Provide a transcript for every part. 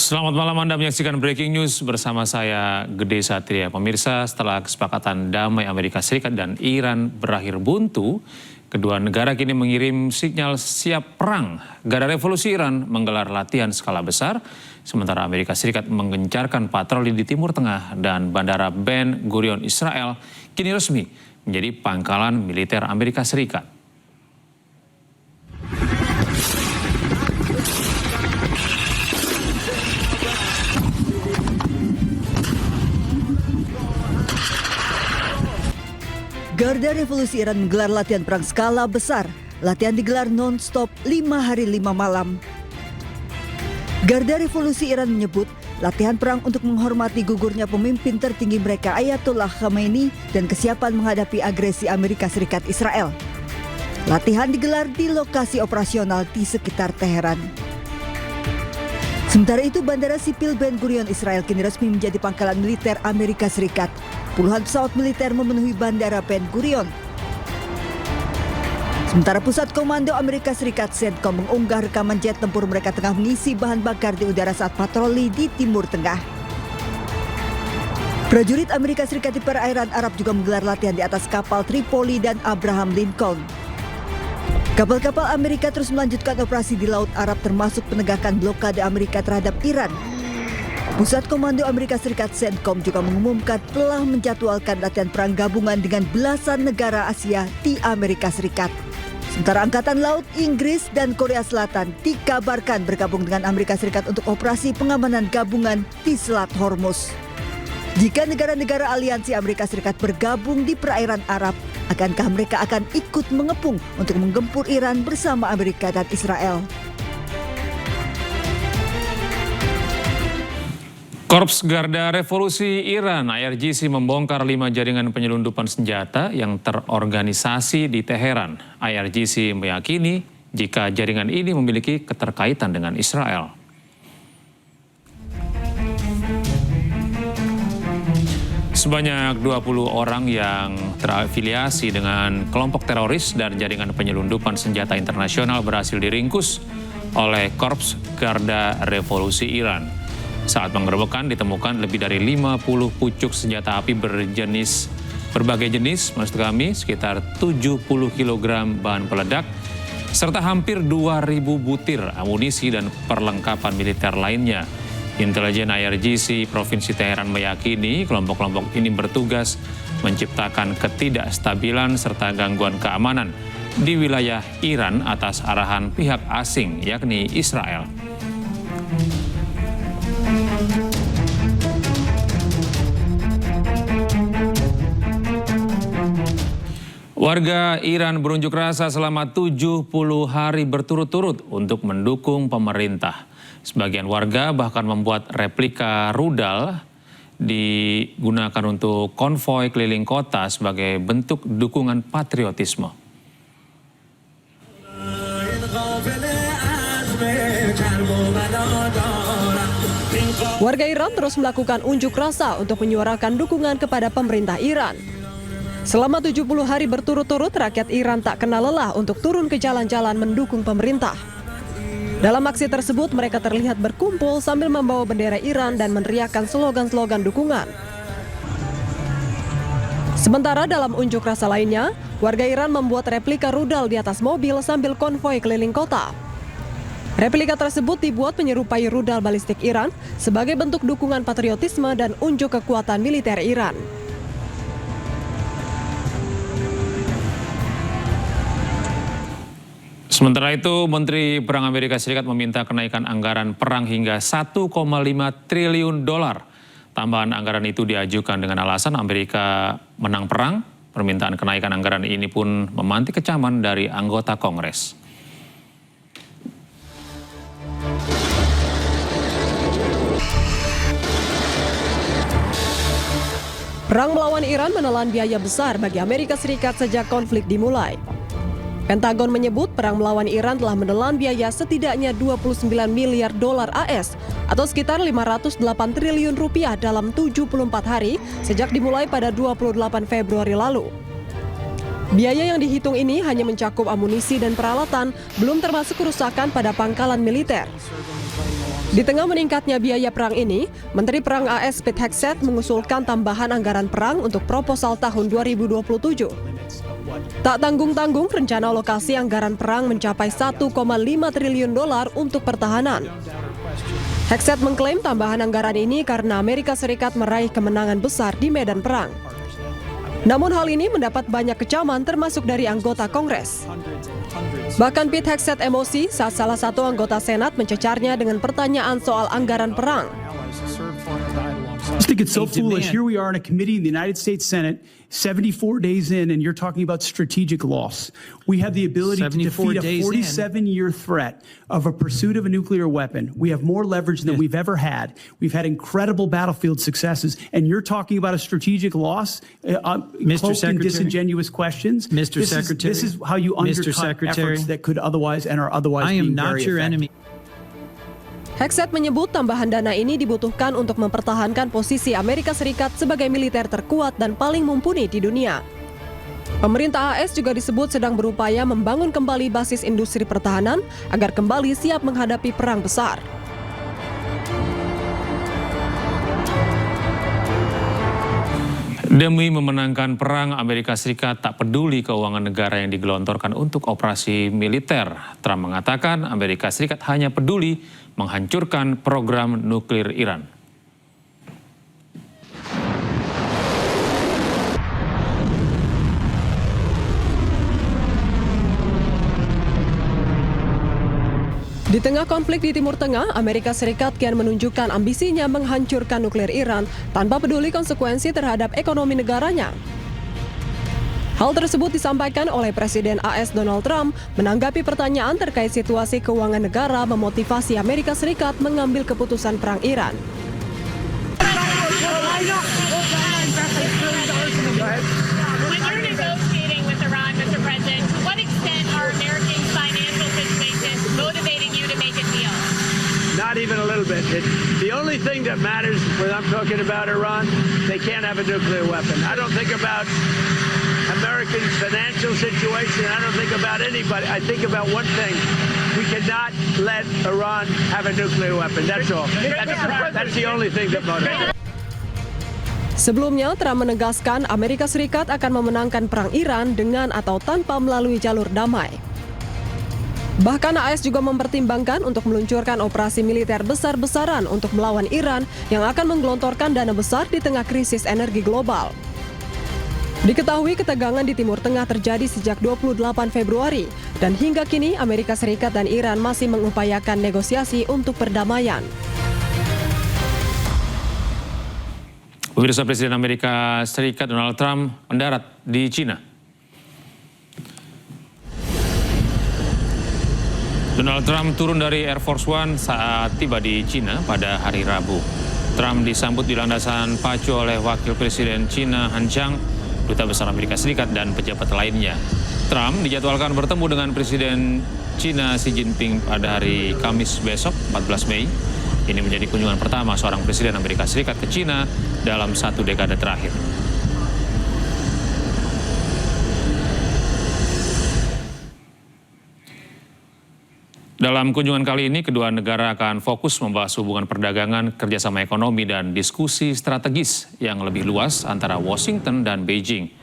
Selamat malam, Anda menyaksikan Breaking News bersama saya Gede Satria. Pemirsa, setelah kesepakatan damai Amerika Serikat dan Iran berakhir buntu, kedua negara kini mengirim sinyal siap perang. Garda Revolusi Iran menggelar latihan skala besar, sementara Amerika Serikat menggencarkan patroli di Timur Tengah dan Bandara Ben Gurion Israel kini resmi menjadi pangkalan militer Amerika Serikat. Garda Revolusi Iran menggelar latihan perang skala besar. Latihan digelar non-stop 5 hari 5 malam. Garda Revolusi Iran menyebut latihan perang untuk menghormati gugurnya pemimpin tertinggi mereka Ayatollah Khamenei dan kesiapan menghadapi agresi Amerika Serikat Israel. Latihan digelar di lokasi operasional di sekitar Teheran. Sementara itu, Bandara Sipil Ben Gurion Israel kini resmi menjadi pangkalan militer Amerika Serikat. Puluhan pesawat militer memenuhi Bandara Ben Gurion. Sementara Pusat Komando Amerika Serikat CENTCOM mengunggah rekaman jet tempur mereka tengah mengisi bahan bakar di udara saat patroli di Timur Tengah. Prajurit Amerika Serikat di perairan Arab juga menggelar latihan di atas kapal Tripoli dan Abraham Lincoln. Kapal-kapal Amerika terus melanjutkan operasi di Laut Arab termasuk penegakan blokade Amerika terhadap Iran. Pusat Komando Amerika Serikat CENTCOM juga mengumumkan telah menjadwalkan latihan perang gabungan dengan belasan negara Asia di Amerika Serikat. Sementara Angkatan Laut Inggris dan Korea Selatan dikabarkan bergabung dengan Amerika Serikat untuk operasi pengamanan gabungan di Selat Hormuz. Jika negara-negara aliansi Amerika Serikat bergabung di perairan Arab, akankah mereka akan ikut mengepung untuk menggempur Iran bersama Amerika dan Israel? Korps Garda Revolusi Iran (IRGC) membongkar 5 jaringan penyelundupan senjata yang terorganisasi di Teheran. IRGC meyakini jika jaringan ini memiliki keterkaitan dengan Israel. Sebanyak 20 orang yang terafiliasi dengan kelompok teroris dan jaringan penyelundupan senjata internasional berhasil diringkus oleh Korps Garda Revolusi Iran. Saat penggerbekan ditemukan lebih dari 50 pucuk senjata api berbagai jenis, maksud kami sekitar 70 kg bahan peledak, serta hampir 2.000 butir amunisi dan perlengkapan militer lainnya. Intelijen IRGC Provinsi Teheran meyakini kelompok-kelompok ini bertugas menciptakan ketidakstabilan serta gangguan keamanan di wilayah Iran atas arahan pihak asing, yakni Israel. Warga Iran berunjuk rasa selama 70 hari berturut-turut untuk mendukung pemerintah. Sebagian warga bahkan membuat replika rudal digunakan untuk konvoi keliling kota sebagai bentuk dukungan patriotisme. Warga Iran terus melakukan unjuk rasa untuk menyuarakan dukungan kepada pemerintah Iran. Selama 70 hari berturut-turut, rakyat Iran tak kenal lelah untuk turun ke jalan-jalan mendukung pemerintah. Dalam aksi tersebut, mereka terlihat berkumpul sambil membawa bendera Iran dan meneriakkan slogan-slogan dukungan. Sementara dalam unjuk rasa lainnya, warga Iran membuat replika rudal di atas mobil sambil konvoi keliling kota. Replika tersebut dibuat menyerupai rudal balistik Iran sebagai bentuk dukungan patriotisme dan unjuk kekuatan militer Iran. Sementara itu, Menteri Perang Amerika Serikat meminta kenaikan anggaran perang hingga 1,5 triliun dolar. Tambahan anggaran itu diajukan dengan alasan Amerika menang perang. Permintaan kenaikan anggaran ini pun memantik kecaman dari anggota Kongres. Perang melawan Iran menelan biaya besar bagi Amerika Serikat sejak konflik dimulai. Pentagon menyebut perang melawan Iran telah menelan biaya setidaknya 29 miliar dolar AS atau sekitar 508 triliun rupiah dalam 74 hari sejak dimulai pada 28 Februari lalu. Biaya yang dihitung ini hanya mencakup amunisi dan peralatan, belum termasuk kerusakan pada pangkalan militer. Di tengah meningkatnya biaya perang ini, Menteri Perang AS Pete Hegseth mengusulkan tambahan anggaran perang untuk proposal tahun 2027. Tak tanggung-tanggung, rencana alokasi anggaran perang mencapai 1,5 triliun dolar untuk pertahanan. Hegseth mengklaim tambahan anggaran ini karena Amerika Serikat meraih kemenangan besar di medan perang. Namun hal ini mendapat banyak kecaman termasuk dari anggota Kongres. Bahkan Pete Hegseth emosi saat salah satu anggota Senat mencecarnya dengan pertanyaan soal anggaran perang. I just think it's so foolish. Here we are in a committee in the United States Senate, 74 days in, and you're talking about strategic loss. We have the ability to defeat a 47-year threat of a pursuit of a nuclear weapon. We have more leverage than we've ever had. We've had incredible battlefield successes, and you're talking about a strategic loss, cloaked in disingenuous questions. Mr. Secretary, this is how you undercut efforts that could otherwise and are otherwise I am being not very your effective. enemy. Hegseth menyebut tambahan dana ini dibutuhkan untuk mempertahankan posisi Amerika Serikat sebagai militer terkuat dan paling mumpuni di dunia. Pemerintah AS juga disebut sedang berupaya membangun kembali basis industri pertahanan agar kembali siap menghadapi perang besar. Demi memenangkan perang, Amerika Serikat tak peduli keuangan negara yang digelontorkan untuk operasi militer. Trump mengatakan Amerika Serikat hanya peduli menghancurkan program nuklir Iran. Di tengah konflik di Timur Tengah, Amerika Serikat kian menunjukkan ambisinya menghancurkan nuklir Iran tanpa peduli konsekuensi terhadap ekonomi negaranya. Hal tersebut disampaikan oleh Presiden AS Donald Trump menanggapi pertanyaan terkait situasi keuangan negara memotivasi Amerika Serikat mengambil keputusan perang Iran. When you're negotiating with Iran, Mr. President, to what extent are Americans' financial situations motivating you to make a deal? Not even a little bit. The only thing that matters when I'm talking about Iran, they can't have a nuclear weapon. I don't think about Americans' financial situation. I don't think about anybody. I think about one thing. We cannot let Iran have a nuclear weapon. That's all. That's the only thing that motivates. Sebelumnya, Trump menegaskan Amerika Serikat akan memenangkan perang Iran dengan atau tanpa melalui jalur damai. Bahkan AS juga mempertimbangkan untuk meluncurkan operasi militer besar-besaran untuk melawan Iran yang akan menggelontorkan dana besar di tengah krisis energi global. Diketahui ketegangan di Timur Tengah terjadi sejak 28 Februari dan hingga kini Amerika Serikat dan Iran masih mengupayakan negosiasi untuk perdamaian. Pemirsa, Presiden Amerika Serikat Donald Trump mendarat di Cina. Donald Trump turun dari Air Force One saat tiba di Cina pada hari Rabu. Trump disambut di landasan pacu oleh Wakil Presiden Cina Han Zhang, Duta Besar Amerika Serikat, dan pejabat lainnya. Trump dijadwalkan bertemu dengan Presiden Cina Xi Jinping pada hari Kamis besok, 14 Mei. Ini menjadi kunjungan pertama seorang Presiden Amerika Serikat ke Cina dalam 1 dekade terakhir. Dalam kunjungan kali ini, kedua negara akan fokus membahas hubungan perdagangan, kerjasama ekonomi, dan diskusi strategis yang lebih luas antara Washington dan Beijing.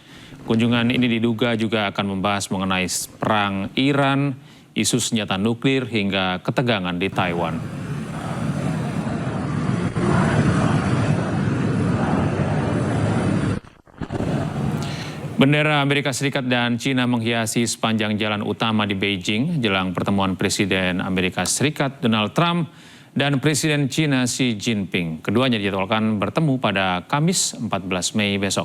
Kunjungan ini diduga juga akan membahas mengenai perang Iran, isu senjata nuklir, hingga ketegangan di Taiwan. Bendera Amerika Serikat dan Cina menghiasi sepanjang jalan utama di Beijing jelang pertemuan Presiden Amerika Serikat Donald Trump dan Presiden Cina Xi Jinping. Keduanya dijadwalkan bertemu pada Kamis 14 Mei besok.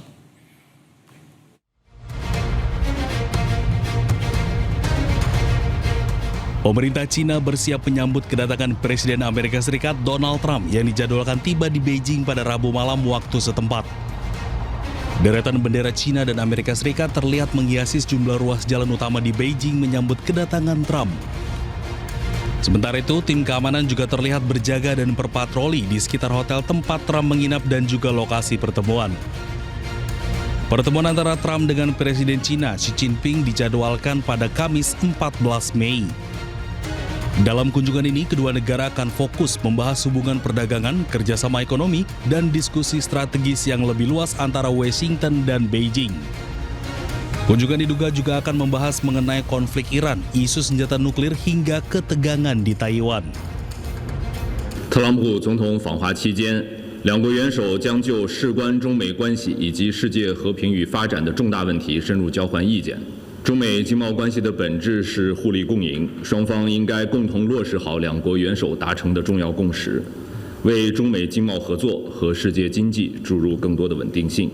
Pemerintah Cina bersiap menyambut kedatangan Presiden Amerika Serikat Donald Trump yang dijadwalkan tiba di Beijing pada Rabu malam waktu setempat. Deretan bendera Cina dan Amerika Serikat terlihat menghiasi sejumlah ruas jalan utama di Beijing menyambut kedatangan Trump. Sementara itu, tim keamanan juga terlihat berjaga dan berpatroli di sekitar hotel tempat Trump menginap dan juga lokasi pertemuan. Pertemuan antara Trump dengan Presiden Cina Xi Jinping dijadwalkan pada Kamis 14 Mei. Dalam kunjungan ini, kedua negara akan fokus membahas hubungan perdagangan, kerjasama ekonomi, dan diskusi strategis yang lebih luas antara Washington dan Beijing. Kunjungan diduga juga akan membahas mengenai konflik Iran, isu senjata nuklir hingga ketegangan di Taiwan. 特朗普总统访华期间，两国元首将就事关中美关系以及世界和平与发展的重大问题深入交换意见。中美经贸关系的本质是互利共赢，双方应该共同落实好两国元首达成的重要共识，为中美经贸合作和世界经济注入更多的稳定性。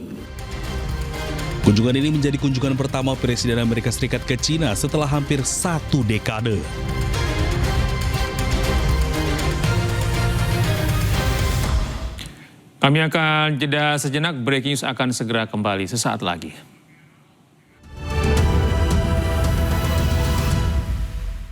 Kunjungan ini menjadi kunjungan pertama Presiden Amerika Serikat ke Cina setelah hampir 1 dekade. Kami akan jeda sejenak, breaking news akan segera kembali sesaat lagi.